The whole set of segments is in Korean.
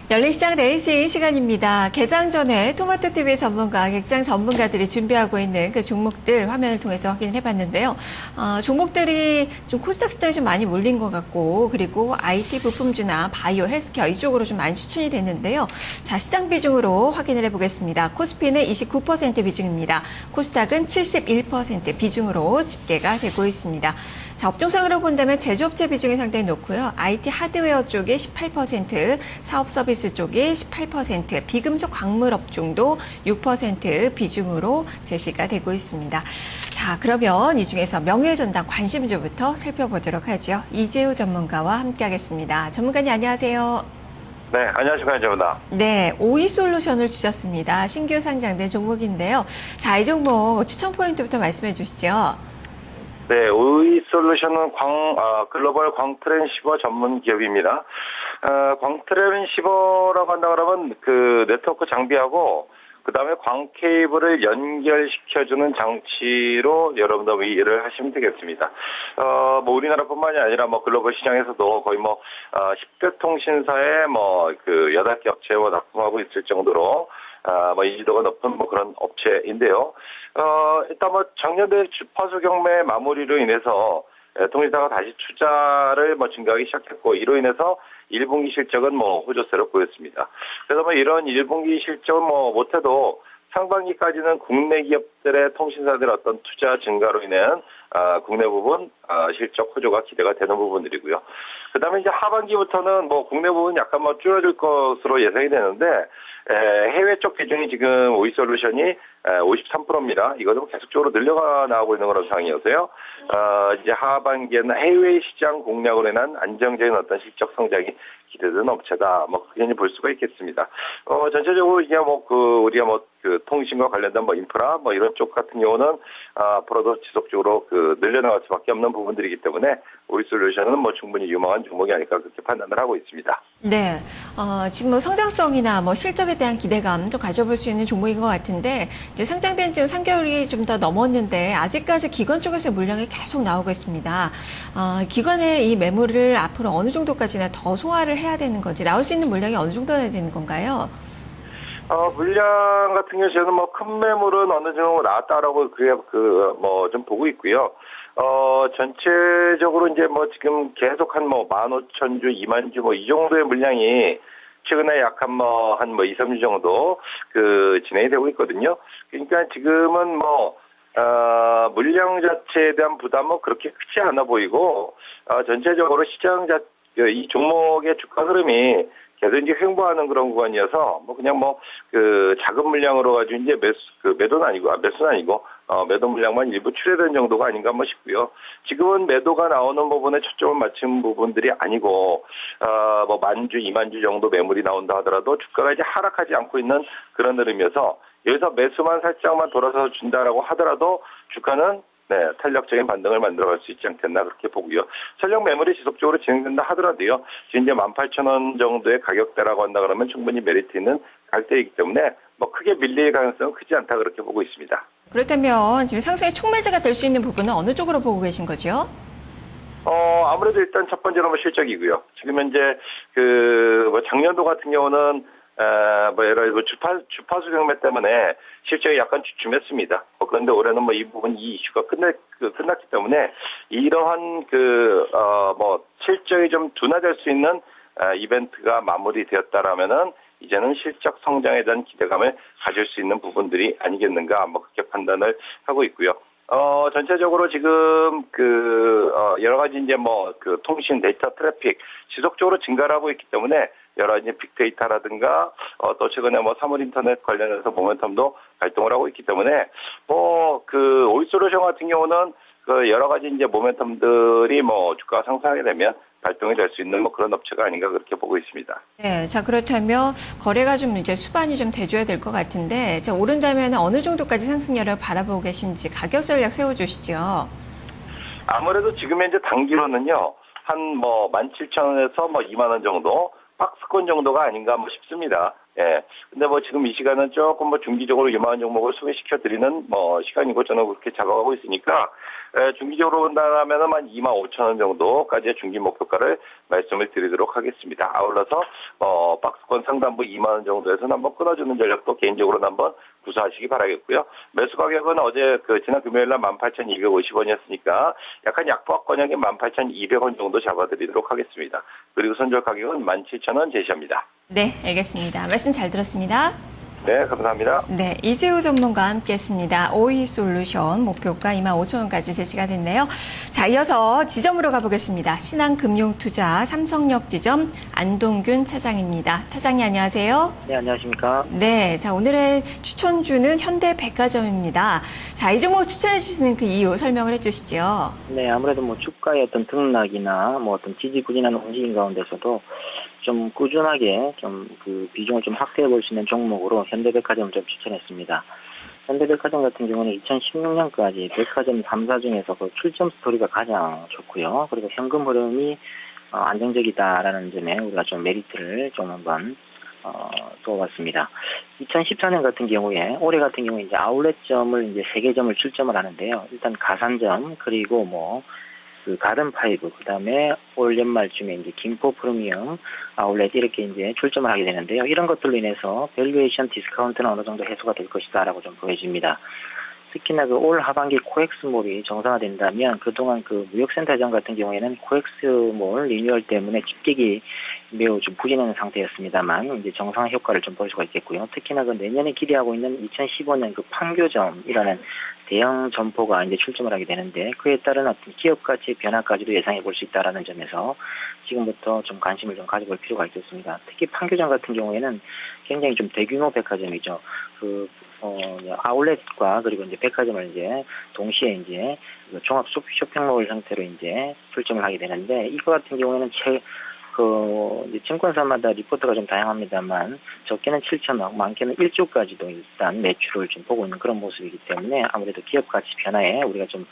열린시장 레이싱 시간입니다. 개장 전에 토마토TV 전문가, 객장 전문가들이 준비하고 있는 그 종목들 화면을 통해서 확인을 해봤는데요. 종목들이 좀 코스닥 시장이 좀 많이 몰린 것 같고, 그리고 IT 부품주나 바이오, 헬스케어 이쪽으로 좀 많이 추천이 됐는데요. 자, 시장 비중으로 확인을 해보겠습니다. 코스피는 29% 비중입니다. 코스닥은 71% 비중으로 집계가 되고 있습니다. 자, 업종상으로 본다면 제조업체 비중이 상당히 높고요. IT 하드웨어 쪽에 18%, 사업 서비스 쪽에 18%, 비금속 광물 업종도 6% 비중으로 제시가 되고 있습니다. 자, 그러면 이 중에서 명예전당 관심주부터 살펴보도록 하죠. 이재우 전문가와 함께하겠습니다. 전문가님 안녕하세요. 네, 안녕하십니까, 전문가. 네, 오이솔루션을 주셨습니다. 신규 상장된 종목인데요. 자, 이 종목 추천 포인트부터 말씀해 주시죠. 네, 오이솔루션은 글로벌 광트랜시버 전문 기업입니다. 광트랜시버라고 한다 그러면 그 네트워크 장비하고 그 다음에 광 케이블을 연결시켜주는 장치로 여러분들 이해를 하시면 되겠습니다. 뭐 우리나라뿐만이 아니라 뭐 글로벌 시장에서도 거의 뭐 10대 통신사의 뭐 그 8개 업체와 납품하고 있을 정도로 뭐 인지도가 높은 뭐 그런 업체인데요. 일단 뭐 작년에 주파수 경매 마무리로 인해서 통신사가 다시 투자를 뭐 증가하기 시작했고, 이로 인해서 1분기 실적은 뭐 호조세로 보였습니다. 그래서 뭐 이런 1분기 실적은 뭐 못해도 상반기까지는 국내 기업들의 통신사들의 어떤 투자 증가로 인한 국내 부분 실적 호조가 기대가 되는 부분들이고요. 그다음에 이제 하반기부터는 뭐 국내 부분 약간 뭐 줄어들 것으로 예상이 되는데, 해외 쪽 비중이 지금 오이솔루션이 53%입니다. 이것도 계속적으로 늘려가 나오고 있는 그런 상황이어서요. 이제 하반기에는 해외 시장 공략으로 인한 안정적인 어떤 실적 성장이 기대되는 업체다. 뭐 그렇게 볼 수가 있겠습니다. 전체적으로 이게 뭐 우리가 뭐 그 통신과 관련된 뭐 인프라 뭐 이런 쪽 같은 경우는 앞으로도 지속적으로 늘려나갈 수밖에 없는 부분들이기 때문에 오이솔루션은 뭐 충분히 유망한 종목이 아닐까 그렇게 판단을 하고 있습니다. 네, 지금 뭐 성장성이나 뭐 실적에 대한 기대감 좀 가져볼 수 있는 종목인 것 같은데, 이제 상장된 지 3개월이 좀 더 넘었는데 아직까지 기관 쪽에서 물량이 계속 나오고 있습니다. 기관의 이 매물을 앞으로 어느 정도까지나 더 소화를 해야 되는 건지, 나올 수 있는 물량이 어느 정도 해야 되는 건가요? 물량 같은 경우 저는 뭐 큰 매물은 어느 정도 나왔다라고 뭐 좀 보고 있고요. 전체적으로 이제 뭐 지금 계속 한 뭐 15,000주, 20,000주 뭐 이 정도의 물량이 최근에 약 한 2, 3주 정도 진행이 되고 있거든요. 그러니까 지금은 뭐 물량 자체에 대한 부담은 그렇게 크지 않아 보이고, 전체적으로 시장 이 종목의 주가 흐름이 계속 이제 횡보하는 그런 구간이어서 뭐 그냥 작은 물량으로 가지고 이제 매도는 아니고 매도 물량만 일부 출회된 정도가 아닌가 싶고요. 지금은 매도가 나오는 부분에 초점을 맞춘 부분들이 아니고 뭐 10,000주, 20,000주 정도 매물이 나온다 하더라도 주가가 이제 하락하지 않고 있는 그런 흐름이어서, 여기서 매수만 살짝만 돌아서 준다라고 하더라도 주가는 탄력적인 반등을 만들어갈 수 있지 않겠나 그렇게 보고요. 전력 매물이 지속적으로 진행된다 하더라도요, 지금 이제 18,000원 정도의 가격대라고 한다 그러면 충분히 메리트 있는 가격대이기 때문에 뭐 크게 밀릴 가능성은 크지 않다 그렇게 보고 있습니다. 그렇다면 지금 상승의 촉매제가 될 수 있는 부분은 어느 쪽으로 보고 계신 거죠? 아무래도 일단 첫 번째는 뭐 실적이고요. 지금 현재 뭐 작년도 같은 경우는 뭐 예를 들어 주파수 경매 때문에 실적이 약간 주춤했습니다. 그런데 올해는 뭐 이 이슈가 끝났기 때문에 이러한 뭐 실적이 좀 둔화될 수 있는 이벤트가 마무리되었다라면은 이제는 실적 성장에 대한 기대감을 가질 수 있는 부분들이 아니겠는가 뭐 그렇게 판단을 하고 있고요. 전체적으로 지금 여러 가지 이제 뭐 통신 데이터 트래픽 지속적으로 증가를 하고 있기 때문에 여러 가지 빅데이터라든가 또 최근에 뭐 사물 인터넷 관련해서 모멘텀도 발동을 하고 있기 때문에 뭐 오이솔루션 같은 경우는 여러 가지 이제 모멘텀들이 뭐 주가가 상승하게 되면 발동이 될 수 있는 뭐 그런 업체가 아닌가 그렇게 보고 있습니다. 네, 자 그렇다면 거래가 좀 이제 수반이 좀 돼줘야 될 것 같은데, 자 오른다면 어느 정도까지 상승률을 바라보고 계신지 가격 전략 세워주시죠. 아무래도 지금 현재 단기로는요, 한 뭐 17,000원에서 뭐 2만 원 정도 박스권 정도가 아닌가 싶습니다. 예. 근데 뭐 지금 이 시간은 조금 뭐 중기적으로 유망한 종목을 소개시켜 드리는 뭐 시간이고 저는 그렇게 잡아가고 있으니까 중기적으로 본다면은 한 25,000원 정도까지의 중기 목표가를 말씀을 드리도록 하겠습니다. 아울러서 박스권 상단부 2만 원 정도에서는 한번 끊어주는 전략도 개인적으로는 한번 구사하시기 바라겠고요. 매수 가격은 어제 지난 금요일 날 18,250원이었으니까 약간 약보합권역인 18,200원 정도 잡아드리도록 하겠습니다. 그리고 선절 가격은 17,000원 제시합니다. 네, 알겠습니다. 말씀 잘 들었습니다. 네, 감사합니다. 네, 이재우 전문가와 함께했습니다. 오이솔루션 목표가 25,000원까지 제시가 됐네요. 자, 이어서 지점으로 가보겠습니다. 신한금융투자 삼성역 지점 안동균 차장입니다. 차장님 안녕하세요. 네, 안녕하십니까. 네, 자 오늘의 추천주는 현대백화점입니다. 자, 이 종목 추천해 주시는 그 이유 설명을 해주시죠. 네, 아무래도 뭐 주가의 어떤 등락이나 뭐 어떤 지지부진한 움직임 가운데서도 좀 꾸준하게 좀 그 비중을 좀 확대해 볼 수 있는 종목으로 현대백화점을 좀 추천했습니다. 현대백화점 같은 경우는 2016년까지 백화점 3사 중에서 그 출점 스토리가 가장 좋고요. 그리고 현금 흐름이 안정적이다라는 점에 우리가 좀 메리트를 좀 한번 두어봤습니다. 2014년 같은 경우에 올해 같은 경우에 이제 아울렛점을 이제 3개점을 출점을 하는데요. 일단 가산점 그리고 뭐 그 가든 파이브 그다음에 올 연말쯤에 이제 김포 프리미엄 아울렛 이렇게 이제 출점을 하게 되는데요. 이런 것들로 인해서 밸류에이션 디스카운트는 어느 정도 해소가 될 것이다라고 좀 보여집니다. 특히나 그 올 하반기 코엑스몰이 정상화된다면 그동안 그 무역센터장 같은 경우에는 코엑스몰 리뉴얼 때문에 집객이 매우 좀 부진한 상태였습니다만 이제 정상화 효과를 좀 볼 수가 있겠고요. 특히나 그 내년에 기대하고 있는 2015년 그 판교점이라는 대형 점포가 이제 출점을 하게 되는데 그에 따른 어떤 기업 가치 변화까지도 예상해 볼 수 있다라는 점에서 지금부터 좀 관심을 좀 가져볼 필요가 있겠습니다. 특히 판교점 같은 경우에는 굉장히 좀 대규모 백화점이죠. 아울렛과 그리고 이제 백화점을 이제 동시에 이제 종합 쇼핑몰 형태로 이제 출점을 하게 되는데 이거 같은 경우에는 이제 증권사마다 리포트가 좀 다양합니다만 적게는 7천억, 많게는 1조까지도 일단 매출을 좀 보고 있는 그런 모습이기 때문에 아무래도 기업 가치 변화에 우리가 좀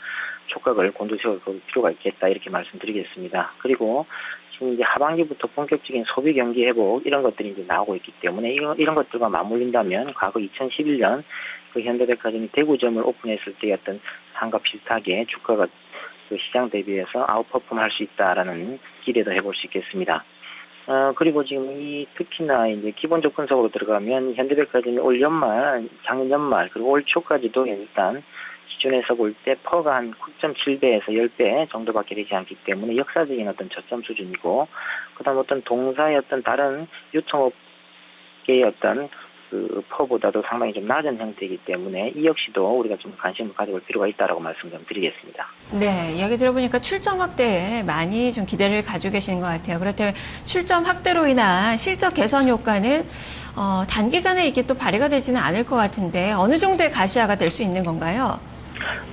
촉각을 곤두세울 필요가 있겠다 이렇게 말씀드리겠습니다. 그리고 지금 이제 하반기부터 본격적인 소비 경기 회복 이런 것들이 이제 나오고 있기 때문에 이런 것들과 맞물린다면 과거 2011년 그 현대백화점이 대구점을 오픈했을 때의 어떤 상과 비슷하게 주가가 그 시장 대비해서 아웃퍼폼 할 수 있다라는 기대도 해볼 수 있겠습니다. 그리고 지금 특히나 이제 기본적 분석으로 들어가면 현대백화점이 올 연말, 작년 연말, 그리고 올 초까지도 일단 기준에서 볼 때 퍼가 한 9.7배에서 10배 정도밖에 되지 않기 때문에 역사적인 어떤 저점 수준이고, 그 다음 어떤 동사의 어떤 다른 유통업계의 어떤 그 퍼보다도 상당히 좀 낮은 형태이기 때문에 이 역시도 우리가 좀 관심을 가져볼 필요가 있다라고 말씀 좀 드리겠습니다. 네, 이야기 들어보니까 출점 확대에 많이 좀 기대를 가지고 계시는 것 같아요. 그렇다면 출점 확대로 인한 실적 개선 효과는 단기간에 이게 또 발휘가 되지는 않을 것 같은데 어느 정도의 가시화가 될 수 있는 건가요?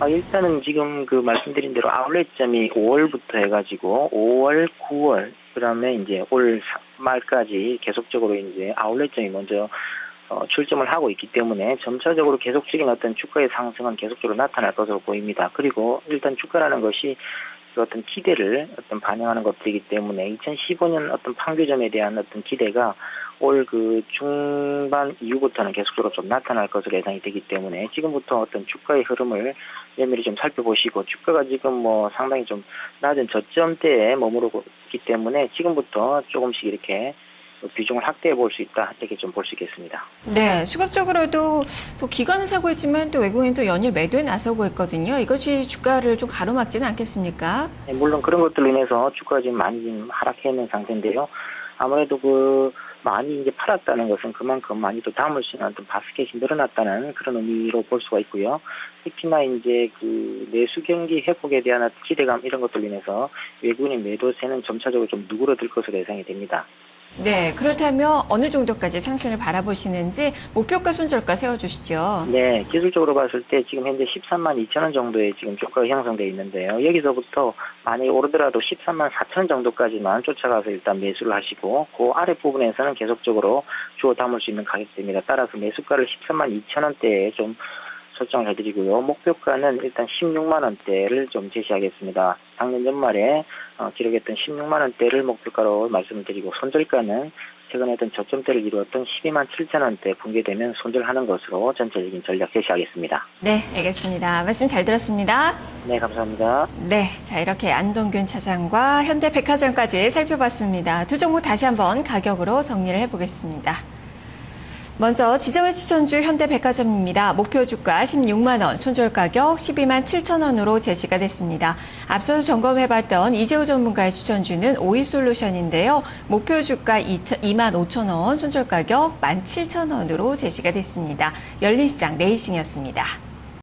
일단은 지금 그 말씀드린 대로 아울렛점이 5월부터 해가지고 5월, 9월, 그다음에 이제 올 말까지 계속적으로 이제 아울렛점이 먼저 출점을 하고 있기 때문에 점차적으로 계속적인 어떤 주가의 상승은 계속적으로 나타날 것으로 보입니다. 그리고 일단 주가라는 것이 어떤 기대를 반영하는 것들이기 때문에 2015년 어떤 판교점에 대한 어떤 기대가 올 그 중반 이후부터는 계속적으로 좀 나타날 것으로 예상이 되기 때문에 지금부터 어떤 주가의 흐름을 면밀히 좀 살펴보시고 주가가 지금 뭐 상당히 좀 낮은 저점대에 머무르고 있기 때문에 지금부터 조금씩 이렇게 비중을 확대해 볼 수 있다 이렇게 좀 볼 수 있겠습니다. 네, 수급적으로도 또 기관은 사고 있지만 또 외국인도 연일 매도에 나서고 있거든요. 이것이 주가를 좀 가로막지는 않겠습니까? 네, 물론 그런 것들로 인해서 주가가 지금 많이 지금 하락해 있는 상태인데요. 아무래도 많이 이제 팔았다는 것은 그만큼 많이 또 담을 수 있는 어떤 바스켓이 늘어났다는 그런 의미로 볼 수가 있고요. 특히나 이제 그 내수 경기 회복에 대한 기대감 이런 것들로 인해서 외국인의 매도세는 점차적으로 좀 누그러들 것으로 예상이 됩니다. 네, 그렇다면 어느 정도까지 상승을 바라보시는지 목표가 손절가 세워주시죠. 네, 기술적으로 봤을 때 지금 현재 13만 2천 원 정도의 지금 주가가 형성되어 있는데요. 여기서부터 만약에 오르더라도 13만 4천 원 정도까지만 쫓아가서 일단 매수를 하시고 그 아랫부분에서는 계속적으로 주워 담을 수 있는 가격대입니다. 따라서 매수가를 13만 2천 원대에 좀 설정을 해드리고요. 목표가는 일단 16만 원대를 좀 제시하겠습니다. 작년 연말에 기록했던 16만 원대를 목표가로 말씀을 드리고 손절가는 최근에 어떤 저점대를 이루었던 12만 7천 원대 붕괴되면 손절하는 것으로 전체적인 전략 제시하겠습니다. 네, 알겠습니다. 말씀 잘 들었습니다. 네, 감사합니다. 네, 자 이렇게 안동균 차장과 현대백화점까지 살펴봤습니다. 두 종목 다시 한번 가격으로 정리를 해보겠습니다. 먼저 지정을 추천주 현대백화점입니다. 목표 주가 16만 원, 손절 가격 12만 7천 원으로 제시가 됐습니다. 앞서서 점검해봤던 이재우 전문가의 추천주는 오이솔루션인데요. 목표 주가 2만 5천 원, 손절 가격 1만 7천 원으로 제시가 됐습니다. 열린 시장 레이싱이었습니다.